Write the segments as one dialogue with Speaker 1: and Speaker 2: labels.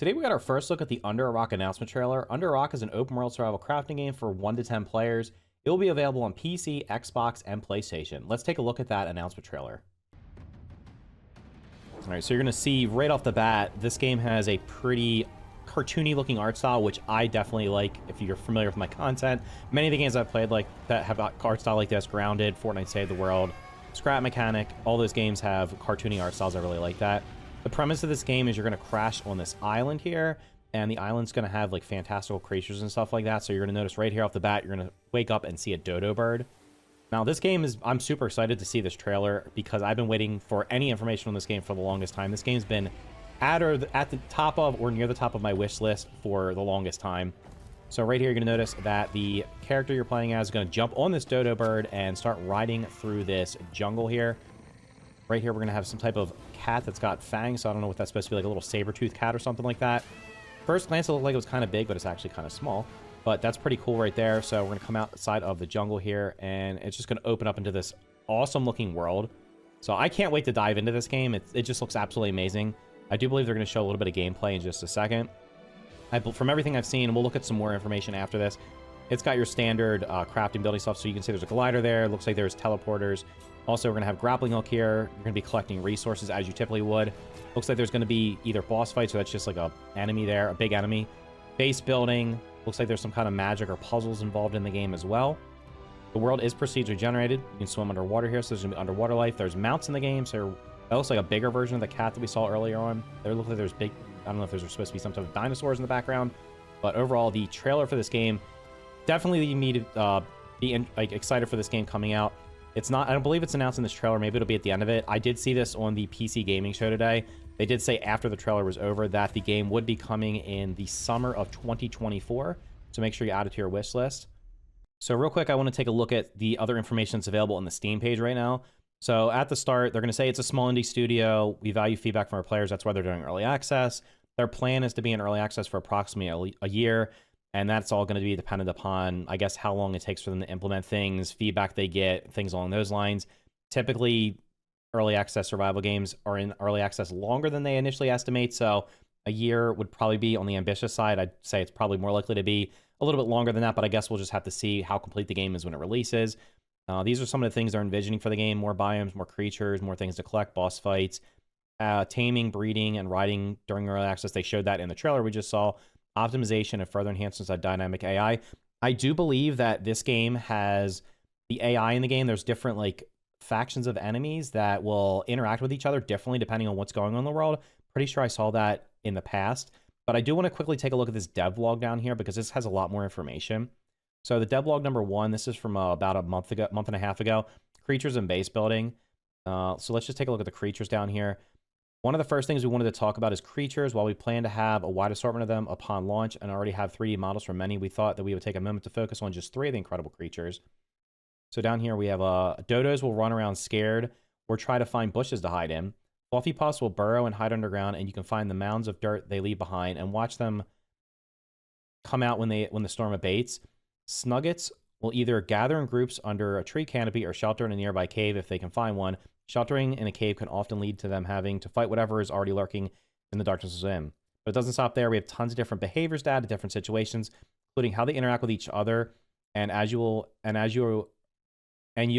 Speaker 1: Today we got our first look at the Under a Rock announcement trailer. Under a Rock is an open world survival crafting game for 1 to 10 players. It will be available on PC, Xbox, and PlayStation. Let's take a look at that announcement trailer. Alright, so you're going to see right off the bat, this game has a pretty cartoony looking art style, which I definitely like if you're familiar with my content. Many of the games I've played like that have art style like this, Grounded, Fortnite Save the World, Scrap Mechanic, all those games have cartoony art styles. I really like that. The premise of this game is you're going to crash on this island here, and the island's going to have like fantastical creatures and stuff like that. So you're going to notice right here off the bat, you're going to wake up and see a dodo bird. Now this game is, I'm super excited to see this trailer because I've been waiting for any information on this game for the longest time. This game's been at the top of or near the top of my wish list for the longest time. So right here, you're going to notice that the character you're playing as is going to jump on this dodo bird and start riding through this jungle here. Right here, we're going to have some type of cat that's got fangs, so I don't know what that's supposed to be, like a little saber-toothed cat or something like that. First glance, it looked like it was kind of big, but it's actually kind of small. But that's pretty cool right there. So we're going to come outside of the jungle here, and it's just going to open up into this awesome-looking world. So I can't wait to dive into this game. It just looks absolutely amazing. I do believe they're going to show a little bit of gameplay in just a second. From everything I've seen, we'll look at some more information after this. It's got your standard crafting building stuff, so you can see there's a glider there. It looks like there's teleporters. Also, we're going to have grappling hook here. You're going to be collecting resources as you typically would. Looks like there's going to be either boss fights, or that's just like a enemy there, a big enemy. Base building. Looks like there's some kind of magic or puzzles involved in the game as well. The world is procedurally generated. You can swim underwater here, so there's going to be underwater life. There's mounts in the game, so that looks like a bigger version of the cat that we saw earlier on. There looks like there's big, I don't know if there's supposed to be some type of dinosaurs in the background, but overall, the trailer for this game definitely lead me to be excited for this game coming out. It's not, I don't believe it's announced in this trailer. Maybe it'll be at the end of it. I did see this on the PC gaming show today. They did say after the trailer was over that the game would be coming in the summer of 2024. So make sure you add it to your wish list. So real quick, I want to take a look at the other information that's available on the Steam page right now. So at the start, they're going to say it's a small indie studio. We value feedback from our players. That's why they're doing early access. Their plan is to be in early access for approximately a year. And that's all going to be dependent upon, I guess, how long it takes for them to implement things, feedback they get, things along those lines. Typically, early access survival games are in early access longer than they initially estimate. So a year would probably be on the ambitious side. I'd say it's probably more likely to be a little bit longer than that, but I guess we'll just have to see how complete the game is when it releases. These are some of the things they're envisioning for the game: more biomes, more creatures, more things to collect, boss fights, taming, breeding, and riding during early access. They showed that in the trailer we just saw. Optimization and further enhancements of dynamic AI. I do believe that this game has the AI in the game. There's different like factions of enemies that will interact with each other differently depending on what's going on in the world. Pretty sure I saw that in the past. But I do want to quickly take a look at this devlog down here because this has a lot more information. So the devlog number 1, this is from about a month and a half ago. Creatures and base building. So let's just take a look at the creatures down here. One of the first things we wanted to talk about is creatures. While we plan to have a wide assortment of them upon launch and already have 3D models for many, we thought that we would take a moment to focus on just 3 of the incredible creatures. So down here we have dodos will run around scared or try to find bushes to hide in. Fluffy puffs will burrow and hide underground, and you can find the mounds of dirt they leave behind and watch them come out when the storm abates. Snuggets will either gather in groups under a tree canopy or shelter in a nearby cave if they can find one. Sheltering in a cave can often lead to them having to fight whatever is already lurking in the darkness within. But it doesn't stop there. We have tons of different behaviors to add to different situations, including how they interact with each other. And you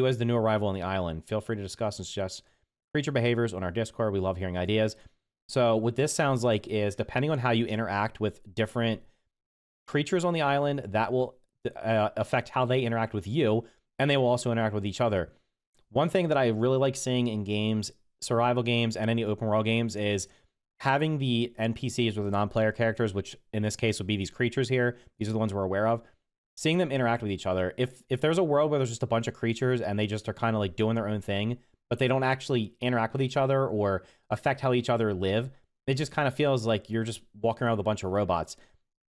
Speaker 1: as the new arrival on the island, feel free to discuss and suggest creature behaviors on our Discord. We love hearing ideas. So what this sounds like is, depending on how you interact with different creatures on the island, that will affect how they interact with you, and they will also interact with each other. One thing that I really like seeing in games, survival games, and any open world games is having the NPCs or the non-player characters, which in this case would be these creatures here. These are the ones we're aware of. Seeing them interact with each other. If there's a world where there's just a bunch of creatures and they just are kind of like doing their own thing, but they don't actually interact with each other or affect how each other live, it just kind of feels like you're just walking around with a bunch of robots.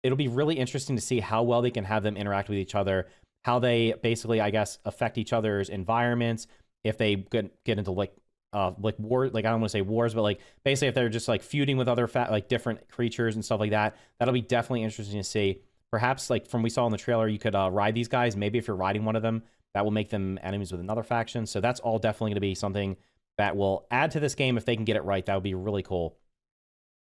Speaker 1: It'll be really interesting to see how well they can have them interact with each other, how they basically, I guess, affect each other's environments. If they get into like war, like I don't want to say wars, but like basically if they're just like feuding with other different creatures and stuff like that, that'll be definitely interesting to see. Perhaps like from we saw in the trailer, you could ride these guys. Maybe if you're riding one of them, that will make them enemies with another faction. So that's all definitely going to be something that will add to this game if they can get it right. That would be really cool.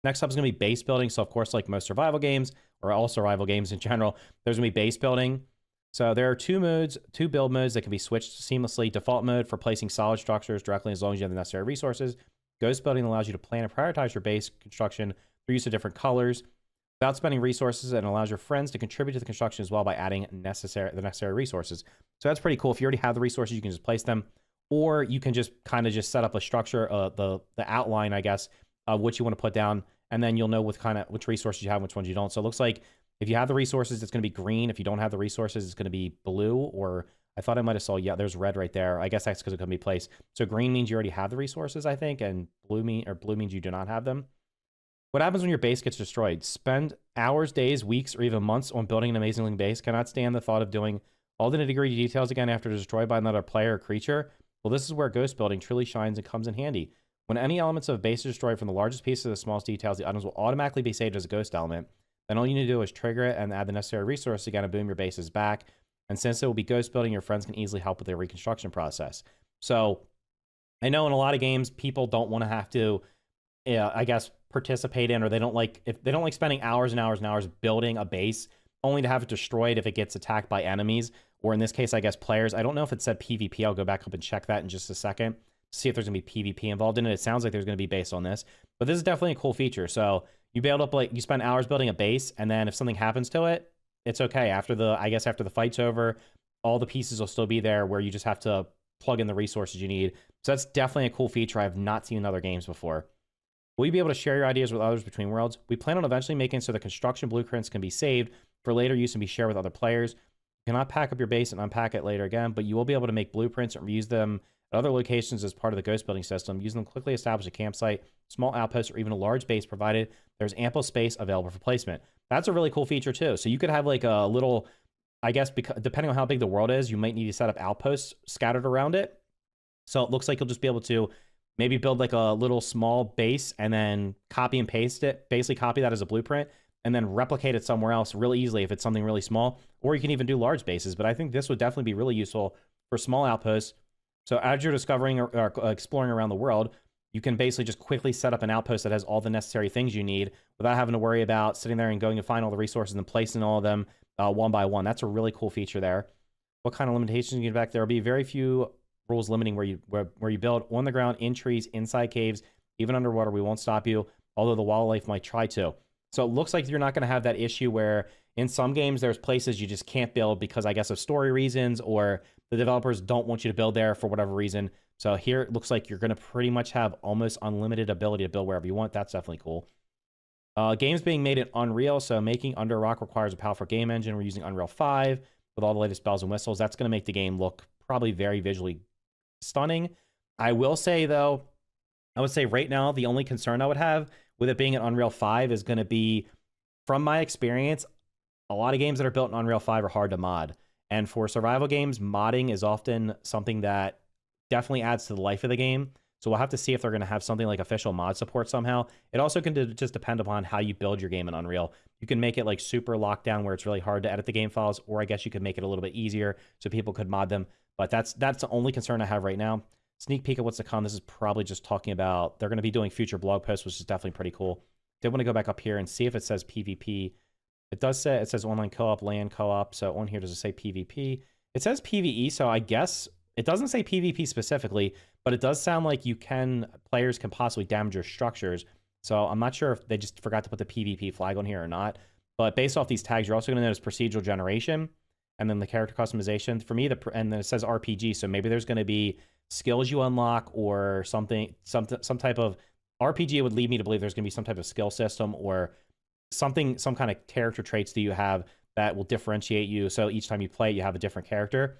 Speaker 1: Next up is going to be base building. So, of course, like most survival games, or all survival games in general, there's going to be base building. So there are two build modes that can be switched seamlessly. Default mode for placing solid structures directly as long as you have the necessary resources. Ghost building allows you to plan and prioritize your base construction through use of different colors without spending resources, and allows your friends to contribute to the construction as well by adding the necessary resources. So that's pretty cool. If you already have the resources, you can just place them, or you can just kind of just set up a structure, the outline, I guess, of what you want to put down, and then you'll know which resources you have and which ones you don't. So it looks like if you have the resources, it's going to be green. If you don't have the resources, it's going to be blue, or I thought I might have saw, yeah, there's red right there. I guess that's because it can be placed. So green means you already have the resources, I think, and blue means you do not have them. What happens when your base gets destroyed? Spend hours, days, weeks, or even months on building an amazing base. Cannot stand the thought of doing all the nitty-gritty details again after destroyed by another player or creature. Well, this is where ghost building truly shines and comes in handy. When any elements of a base are destroyed, from the largest pieces to the smallest details, the items will automatically be saved as a ghost element. Then all you need to do is trigger it and add the necessary resources again, and boom, your base is back. And since it will be ghost building, your friends can easily help with their reconstruction process. So I know in a lot of games, people don't want to have to, I guess, participate in, or they don't like spending hours and hours and hours building a base only to have it destroyed if it gets attacked by enemies, or in this case, I guess, players. I don't know if it said PvP. I'll go back up and check that in just a second to see if there's going to be PvP involved in it. It sounds like there's going to be based on this, but this is definitely a cool feature. So you build up, like, you spend hours building a base, and then if something happens to it, it's okay. After the fight's over, all the pieces will still be there, where you just have to plug in the resources you need. So that's definitely a cool feature I have not seen in other games before. Will you be able to share your ideas with others between worlds? We plan on eventually making so the construction blueprints can be saved for later use and be shared with other players. You cannot pack up your base and unpack it later again, but you will be able to make blueprints and reuse them at other locations as part of the ghost building system. Use them to quickly establish a campsite, small outpost, or even a large base, provided there's ample space available for placement. That's a really cool feature too. So you could have like a little, I guess, depending on how big the world is, you might need to set up outposts scattered around it. So it looks like you'll just be able to maybe build like a little small base and then copy and paste it, basically copy that as a blueprint, and then replicate it somewhere else really easily if it's something really small. Or you can even do large bases, but I think this would definitely be really useful for small outposts. So as you're discovering or exploring around the world, you can basically just quickly set up an outpost that has all the necessary things you need without having to worry about sitting there and going to find all the resources and placing all of them one by one. That's a really cool feature there. What kind of limitations you get back? There will be very few rules limiting where you build on the ground, in trees, inside caves, even underwater. We won't stop you, although the wildlife might try to. So it looks like you're not going to have that issue where in some games there's places you just can't build because, I guess, of story reasons, or the developers don't want you to build there for whatever reason. So here it looks like you're going to pretty much have almost unlimited ability to build wherever you want. That's definitely cool. Games being made in Unreal. So making Under Rock requires a powerful game engine. We're using Unreal 5 with all the latest bells and whistles. That's going to make the game look probably very visually stunning. I will say, though, I would say right now the only concern I would have with it being an Unreal 5 is going to be, from my experience, a lot of games that are built in Unreal 5 are hard to mod. And for survival games, modding is often something that definitely adds to the life of the game. So we'll have to see if they're going to have something like official mod support somehow. It also can just depend upon how you build your game in Unreal. You can make it like super locked down where it's really hard to edit the game files, or I guess you could make it a little bit easier so people could mod them. But that's the only concern I have right now. Sneak peek of what's to come. This is probably just talking about they're going to be doing future blog posts, which is definitely pretty cool. Did want to go back up here and see if it says PvP. It does say, it says online co-op, LAN co-op. So on here, does it say PvP? It says PvE, so I guess it doesn't say PvP specifically, but it does sound like players can possibly damage your structures. So I'm not sure if they just forgot to put the PvP flag on here or not. But based off these tags, you're also going to notice procedural generation, and then the character customization. For me, and then it says RPG, so maybe there's going to be skills you unlock or something, some type of RPG. It would lead me to believe there's going to be some type of skill system or something, some kind of character traits that you have that will differentiate you. So each time you play, you have a different character.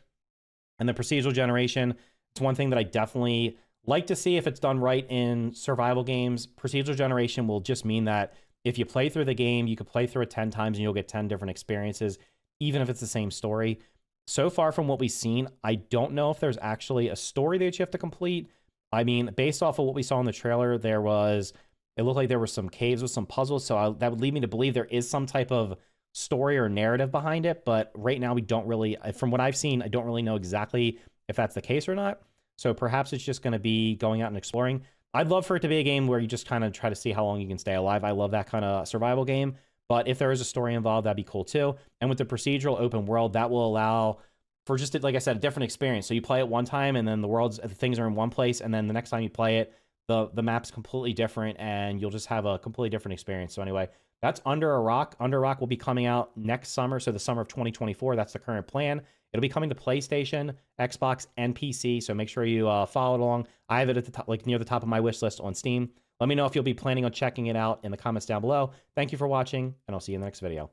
Speaker 1: And the procedural generation, it's one thing that I definitely like to see if it's done right in survival games. Procedural generation will just mean that if you play through the game, you could play through it 10 times and you'll get 10 different experiences, even if it's the same story. So far from what we've seen, I don't know if there's actually a story that you have to complete. I mean, based off of what we saw in the trailer, it looked like there were some caves with some puzzles, so that would lead me to believe there is some type of story or narrative behind it, but right now we don't really, from what I've seen, I don't really know exactly if that's the case or not. So perhaps it's just going to be going out and exploring. I'd love for it to be a game where you just kind of try to see how long you can stay alive. I love that kind of survival game. But if there is a story involved, that'd be cool too. And with the procedural open world, that will allow for just, like I said, a different experience. So you play it one time and then the things are in one place. And then the next time you play it, the map's completely different and you'll just have a completely different experience. So anyway, that's Under a Rock. Under a Rock will be coming out next summer. So the summer of 2024, that's the current plan. It'll be coming to PlayStation, Xbox, and PC. So make sure you follow it along. I have it at the top, like near the top of my wish list on Steam. Let me know if you'll be planning on checking it out in the comments down below. Thank you for watching, and I'll see you in the next video.